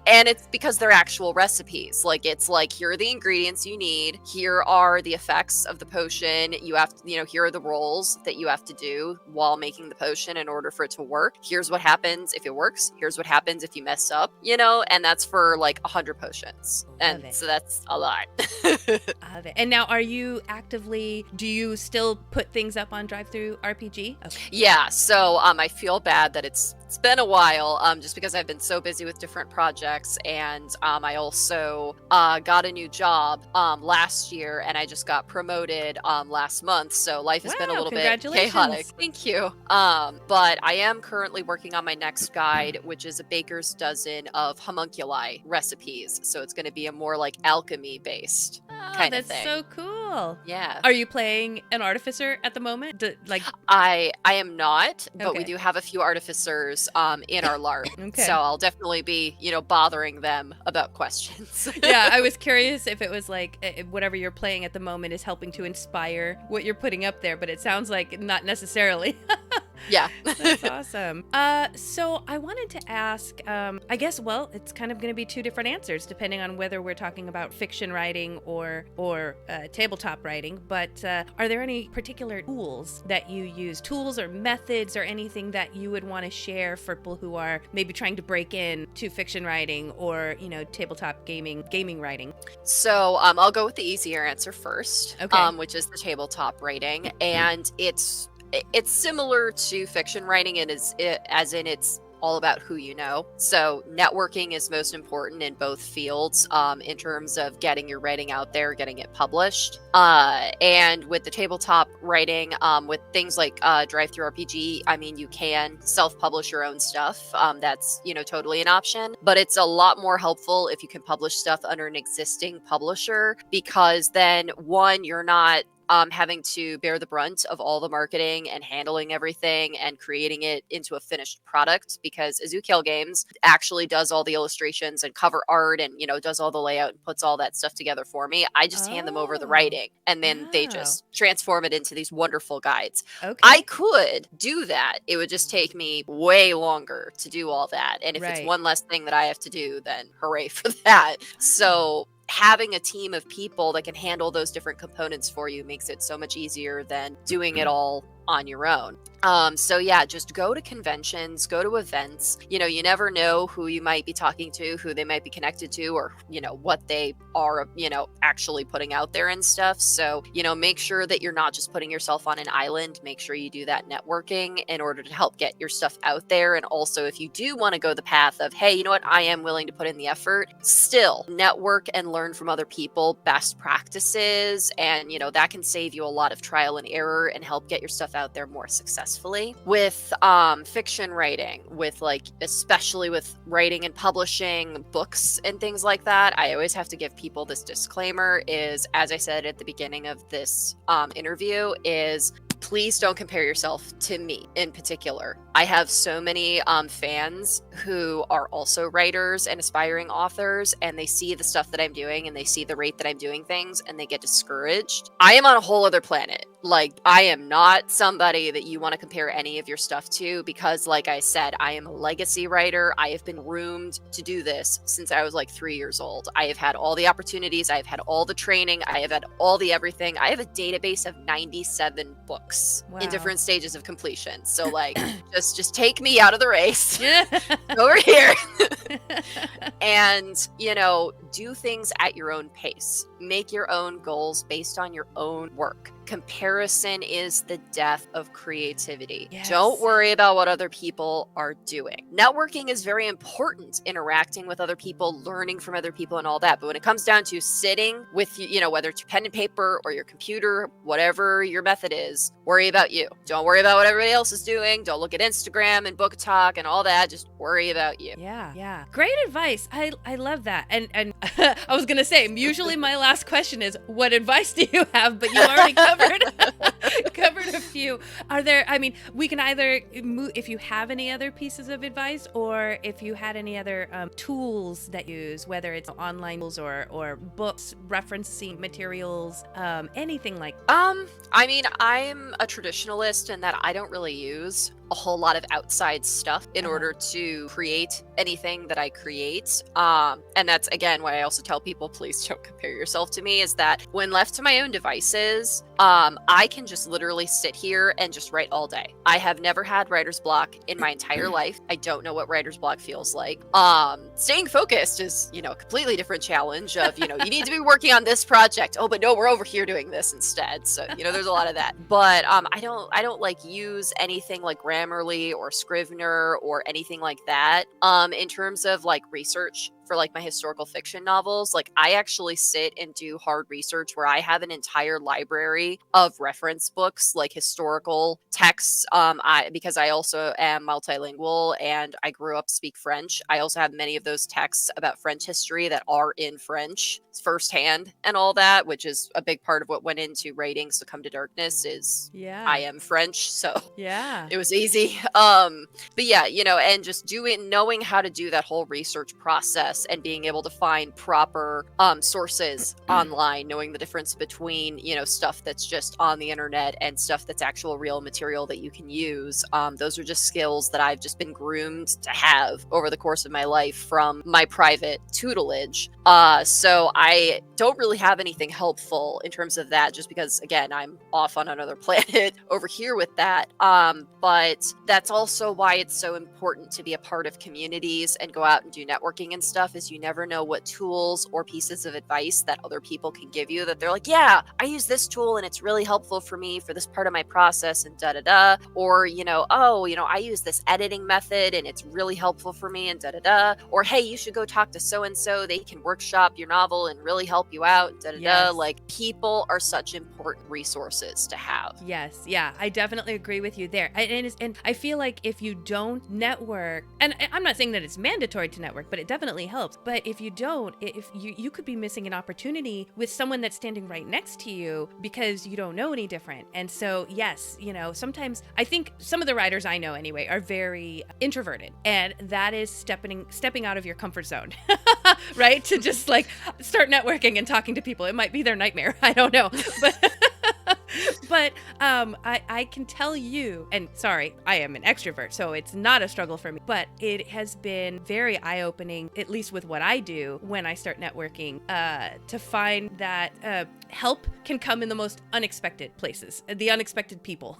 And it's because they're actual recipes. Like, it's like, here are the ingredients you need, here are the effects of the potion, you have to, here are the rolls that you have to do while making the potion in order for it to work. Here's what happens if it works, here's what happens if you mess up, and that's for like 100 potions. And so that's a lot. Love it. And now, do you still put things up on DriveThruRPG? Okay. Yeah, so I feel bad that it's been a while, just because I've been so busy with different projects, and I also got a new job last year, and I just got promoted last month, so life has been a little bit chaotic. Thank you. But I am currently working on my next guide, which is a baker's dozen of homunculi recipes, so it's going to be a more like alchemy based kind of thing. That's so cool. Yeah. Are you playing an artificer at the moment? I am not, but we do have a few artificers in our LARP. Okay. So I'll definitely be, bothering them about questions. Yeah, I was curious if it was like whatever you're playing at the moment is helping to inspire what you're putting up there, but it sounds like not necessarily. Yeah. That's awesome. So I wanted to ask, I guess, well, it's kind of going to be two different answers depending on whether we're talking about fiction writing or tabletop writing, but are there any particular tools that you use, tools or methods or anything that you would want to share for people who are maybe trying to break in to fiction writing or, tabletop gaming writing? So I'll go with the easier answer first, okay. Which is the tabletop writing. And it's similar to fiction writing, and as in it's all about who you know. So networking is most important in both fields, in terms of getting your writing out there, getting it published. And with the tabletop writing, with things like DriveThruRPG, I mean, you can self-publish your own stuff. That's, totally an option, but it's a lot more helpful if you can publish stuff under an existing publisher, because then one, you're not having to bear the brunt of all the marketing and handling everything and creating it into a finished product, because Geisha Games actually does all the illustrations and cover art and, does all the layout and puts all that stuff together for me. I just hand them over the writing, and then they just transform it into these wonderful guides. Okay. I could do that. It would just take me way longer to do all that. And if it's one less thing that I have to do, then hooray for that. So having a team of people that can handle those different components for you makes it so much easier than doing it all on your own. So yeah, just go to conventions, go to events. You never know who you might be talking to, who they might be connected to, or, what they are, actually putting out there and stuff. So, make sure that you're not just putting yourself on an island. Make sure you do that networking in order to help get your stuff out there. And also, if you do want to go the path of, hey, I am willing to put in the effort, still network and learn from other people, best practices. And, that can save you a lot of trial and error and help get your stuff out there more successfully. With fiction writing, especially with writing and publishing books and things like that, I always have to give people this disclaimer is, as I said at the beginning of this interview, is please don't compare yourself to me in particular. I have so many fans who are also writers and aspiring authors, and they see the stuff that I'm doing and they see the rate that I'm doing things and they get discouraged. I am on a whole other planet. I am not somebody that you want to compare any of your stuff to, because like I said, I am a legacy writer. I have been groomed to do this since I was 3 years old. I have had all the opportunities. I have had all the training. I have had all the everything. I have a database of 97 books in different stages of completion. So just take me out of the race over here and, do things at your own pace. Make your own goals based on your own work. Comparison is the death of creativity. Yes. Don't worry about what other people are doing. Networking is very important, interacting with other people, learning from other people and all that. But when it comes down to sitting with, whether it's your pen and paper or your computer, whatever your method is, worry about you. Don't worry about what everybody else is doing. Don't look at Instagram and book talk and all that. Just worry about you. Yeah. Great advice. I love that. And I was going to say, usually my last question is, what advice do you have? But you already covered covered a few. Are there, I mean, we can either move, if you have any other pieces of advice, or if you had any other tools that you use, whether it's online tools or books, referencing materials, anything like I mean, I'm a traditionalist in that I don't really use a whole lot of outside stuff in order to create anything that I create. And that's, again, why I also tell people, please don't compare yourself to me, is that when left to my own devices, I can just literally sit here and just write all day. I have never had writer's block in my entire life. I don't know what writer's block feels like. Staying focused is, a completely different challenge of, you need to be working on this project. Oh, but no, we're over here doing this instead. So, there's a lot of that. But I don't like use anything like Grammarly or Scrivener or anything like that. In terms of like research for like my historical fiction novels, like I actually sit and do hard research where I have an entire library of reference books, like historical texts. Because I also am multilingual and I grew up speak French. I also have many of those texts about French history that are in French firsthand and all that, which is a big part of what went into writing Succumb to Darkness is I am French, so it was easy. But yeah, and just knowing how to do that whole research process and being able to find proper sources online, knowing the difference between, stuff that's just on the internet and stuff that's actual real material that you can use. Those are just skills that I've just been groomed to have over the course of my life from my private tutelage. So I don't really have anything helpful in terms of that, just because, again, I'm off on another planet over here with that. But that's also why it's so important to be a part of communities and go out and do networking and stuff, is you never know what tools or pieces of advice that other people can give you that they're like, yeah, I use this tool and it's really helpful for me for this part of my process and da-da-da. Or, I use this editing method and it's really helpful for me and da-da-da. Or, hey, you should go talk to so-and-so. They can workshop your novel and really help you out, da-da-da. Yes. Like, people are such important resources to have. Yes. Yeah, I definitely agree with you there. And I feel like if you don't network, and I'm not saying that it's mandatory to network, but it definitely helps. But if you don't, if you could be missing an opportunity with someone that's standing right next to you because you don't know any different. And so, yes, sometimes I think some of the writers I know anyway are very introverted, and that is stepping out of your comfort zone, right? To just like start networking and talking to people. It might be their nightmare. I don't know, but I can tell you, and sorry, I am an extrovert, so it's not a struggle for me, but it has been very eye-opening, at least with what I do when I start networking, to find that help can come in the most unexpected places, the unexpected people.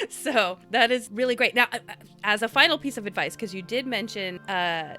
So that is really great. Now, as a final piece of advice, because you did mention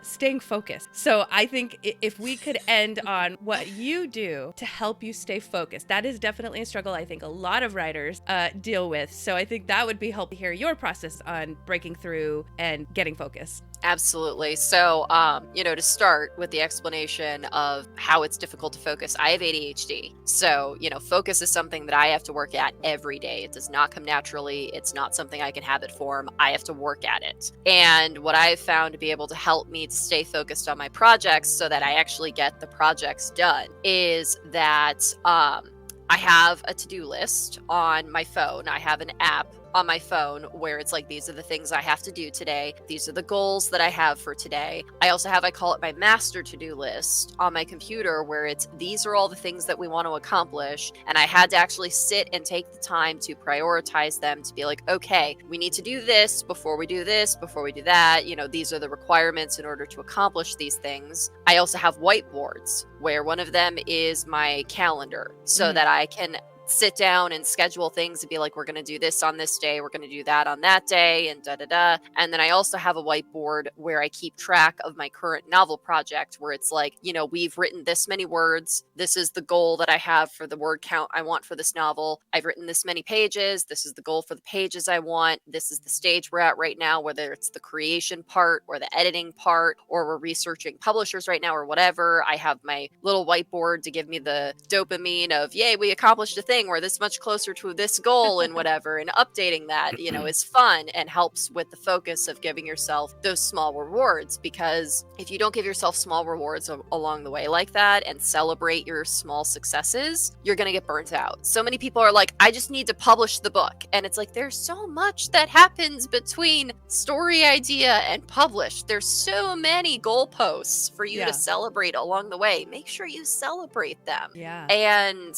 staying focused. So I think if we could end on what you do to help you stay focused, that is definitely a struggle I think a lot of writers deal with. So I think that would be helpful to hear your process on breaking through and getting focused. Absolutely. So, to start with the explanation of how it's difficult to focus, I have ADHD. So, focus is something that I have to work at every day. It does not come naturally. It's not something I can habit form. I have to work at it. And what I've found to be able to help me to stay focused on my projects so that I actually get the projects done is that I have a to-do list on my phone. I have an app on my phone where it's like, these are the things I have to do today. These are the goals that I have for today. I also have, I call it my master to-do list on my computer, where it's, these are all the things that we want to accomplish. And I had to actually sit and take the time to prioritize them, to be like, okay, we need to do this before we do this, before we do that. These are the requirements in order to accomplish these things. I also have whiteboards where one of them is my calendar, so that I can sit down and schedule things and be like, we're going to do this on this day, we're going to do that on that day, and da-da-da. And then I also have a whiteboard where I keep track of my current novel project, where it's like, we've written this many words. This is the goal that I have for the word count I want for this novel. I've written this many pages. This is the goal for the pages I want. This is the stage we're at right now, whether it's the creation part or the editing part, or we're researching publishers right now or whatever. I have my little whiteboard to give me the dopamine of, yay, we accomplished a thing. thing. We're this much closer to this goal and whatever. And updating that, is fun and helps with the focus of giving yourself those small rewards. Because if you don't give yourself small rewards along the way like that and celebrate your small successes, you're going to get burnt out. So many people are like, I just need to publish the book. And it's like, there's so much that happens between story idea and publish. There's so many goalposts for you to celebrate along the way. Make sure you celebrate them. Yeah. And,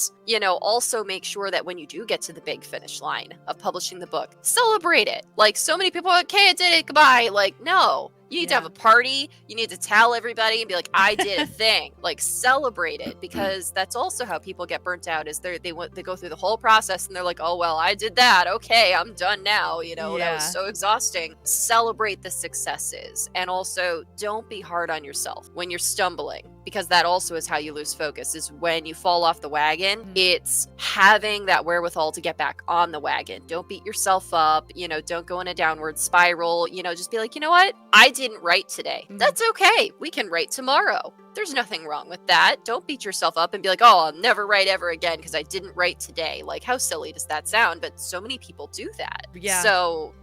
also make sure that when you do get to the big finish line of publishing the book, celebrate it. Like, so many people are like, okay, I did it, goodbye. Like, no. You need to have a party. You need to tell everybody and be like, I did a thing. Like, celebrate it, because that's also how people get burnt out, is they go through the whole process and they're like, oh, well, I did that. Okay, I'm done now. That was so exhausting. Celebrate the successes. And also, don't be hard on yourself when you're stumbling, because that also is how you lose focus, is when you fall off the wagon. It's having that wherewithal to get back on the wagon. Don't beat yourself up. Don't go in a downward spiral. Just be like, you know what? I didn't write today. That's okay. We can write tomorrow. There's nothing wrong with that. Don't beat yourself up and be like, oh, I'll never write ever again because I didn't write today. Like, how silly does that sound? But so many people do that. Yeah. So,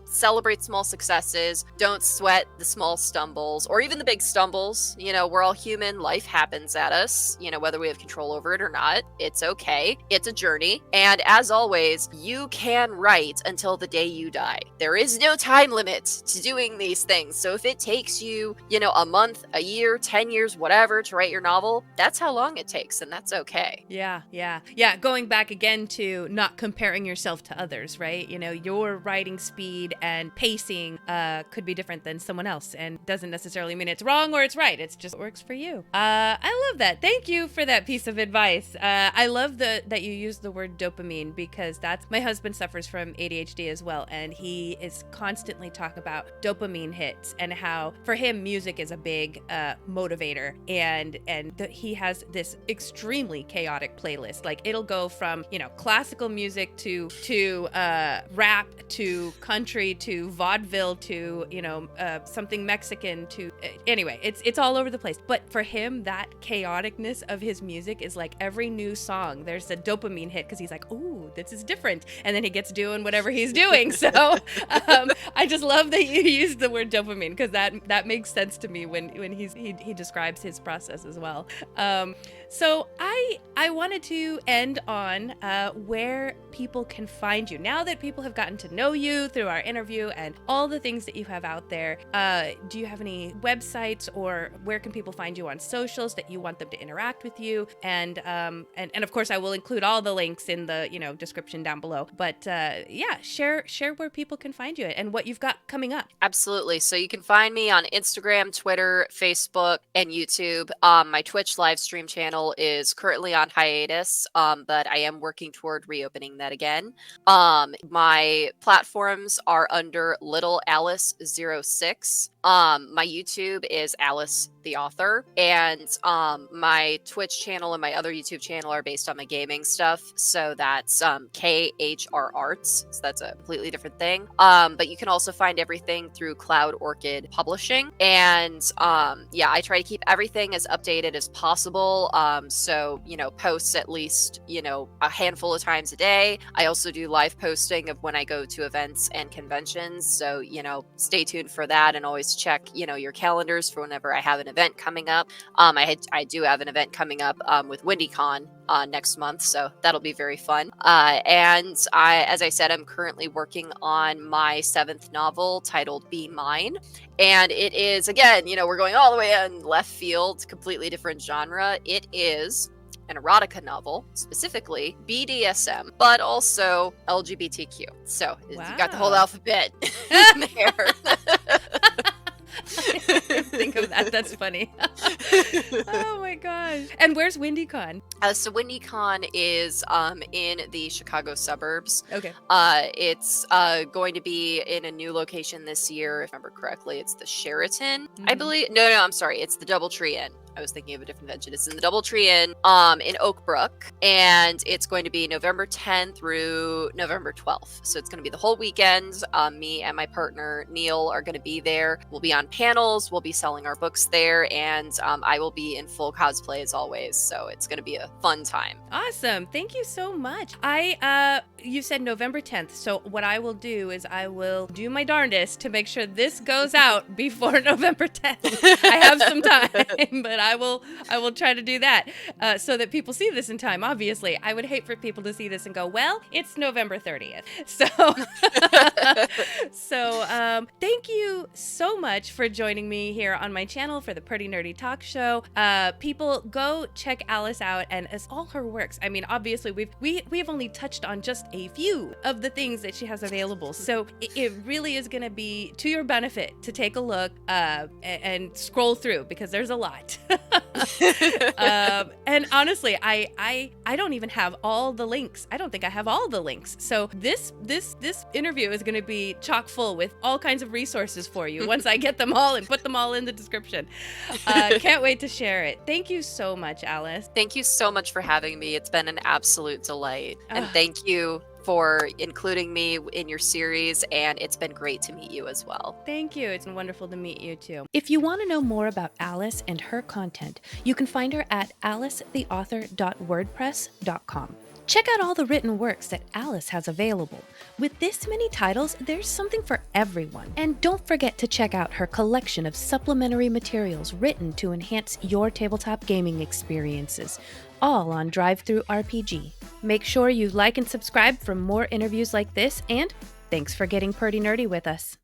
celebrate small successes. Don't sweat the small stumbles or even the big stumbles. We're all human. Life happens at us, whether we have control over it or not. It's okay. It's a journey. And as always, you can write until the day you die. There is no time limit to doing these things. So if it takes you, a month, a year, 10 years, whatever, to write your novel, that's how long it takes, and that's okay. Yeah. Going back again to not comparing yourself to others, right? Your writing speed and pacing could be different than someone else, and doesn't necessarily mean it's wrong or it's right. It's just works for you. I love that. Thank you for that piece of advice. I love that you use the word dopamine, because my husband suffers from ADHD as well, and he is constantly talking about dopamine hits and how for him music is a big motivator, and he has this extremely chaotic playlist. Like, it'll go from classical music to rap to country to vaudeville to something Mexican to anyway, it's all over the place. But for him, that chaoticness of his music is like every new song there's a dopamine hit, because he's like, ooh, this is different, and then he gets doing whatever he's doing. So I just love that you used the word dopamine, because that makes sense to me when he describes his process as well. So I wanted to end on where people can find you now that people have gotten to know you through our interview and all the things that you have out there. Do you have any websites, or where can people find you on socials that you want them to interact with you? And of course, I will include all the links in the description down below. But share where people can find you and what you've got coming up. Absolutely. So you can find me on Instagram, Twitter, Facebook, and YouTube. My Twitch live stream channel is currently on hiatus, but I am working toward reopening that again. My platforms are under Little Alice 06. My YouTube is Alice the Author, and my Twitch channel and my other YouTube channel are based on my gaming stuff. So that's KHR Arts. So that's a completely different thing. But you can also find everything through Cloud Orchid Publishing. And I try to keep everything as updated as possible. So, posts at least, a handful of times a day. I also do live posting of when I go to events and conventions. So, stay tuned for that, and always check, your calendars for whenever I have an event coming up. I do have an event coming up with WindyCon next month, so that'll be very fun. And as I said, I'm currently working on my 7th novel titled Be Mine. And it is, again, we're going all the way in left field, completely different genre. It is an erotica novel, specifically BDSM, but also LGBTQ. So You got the whole alphabet in there. I didn't think of that. That's funny. Oh my gosh. And where's WindyCon? So WindyCon is in the Chicago suburbs. Okay. It's going to be in a new location this year, if I remember correctly. It's the Sheraton, I believe. No, I'm sorry. It's the DoubleTree Inn. I was thinking of a different convention. It's in the DoubleTree Inn in Oak Brook, and it's going to be November 10th through November 12th. So it's going to be the whole weekend. Me and my partner Neil are going to be there. We'll be on panels. We'll be selling our books there, and I will be in full cosplay as always. So it's going to be a fun time. Awesome. Thank you so much. You said November 10th. So what I will do is I will do my darndest to make sure this goes out before November 10th. I have some time, but I will try to do that so that people see this in time. Obviously, I would hate for people to see this and go, well, it's November 30th. So thank you so much for joining me here on my channel for the Perty Nerdy Talk Show. People, go check Alice out and as all her works. I mean, obviously we've only touched on just a few of the things that she has available. So it really is going to be to your benefit to take a look and scroll through because there's a lot. And honestly, I don't even have all the links. I don't think I have all the links. So this interview is going to be chock full with all kinds of resources for you once I get them all and put them all in the description. Can't wait to share it. Thank you so much, Alice. Thank you so much for having me. It's been an absolute delight. And thank you for including me in your series, and it's been great to meet you as well. Thank you. It's wonderful to meet you too. If you want to know more about Alice and her content, you can find her at alicetheauthor.wordpress.com. Check out all the written works that Alice has available. With this many titles, there's something for everyone. And don't forget to check out her collection of supplementary materials written to enhance your tabletop gaming experiences, all on DriveThruRPG. Make sure you like and subscribe for more interviews like this, and thanks for getting Perty Nerdy with us.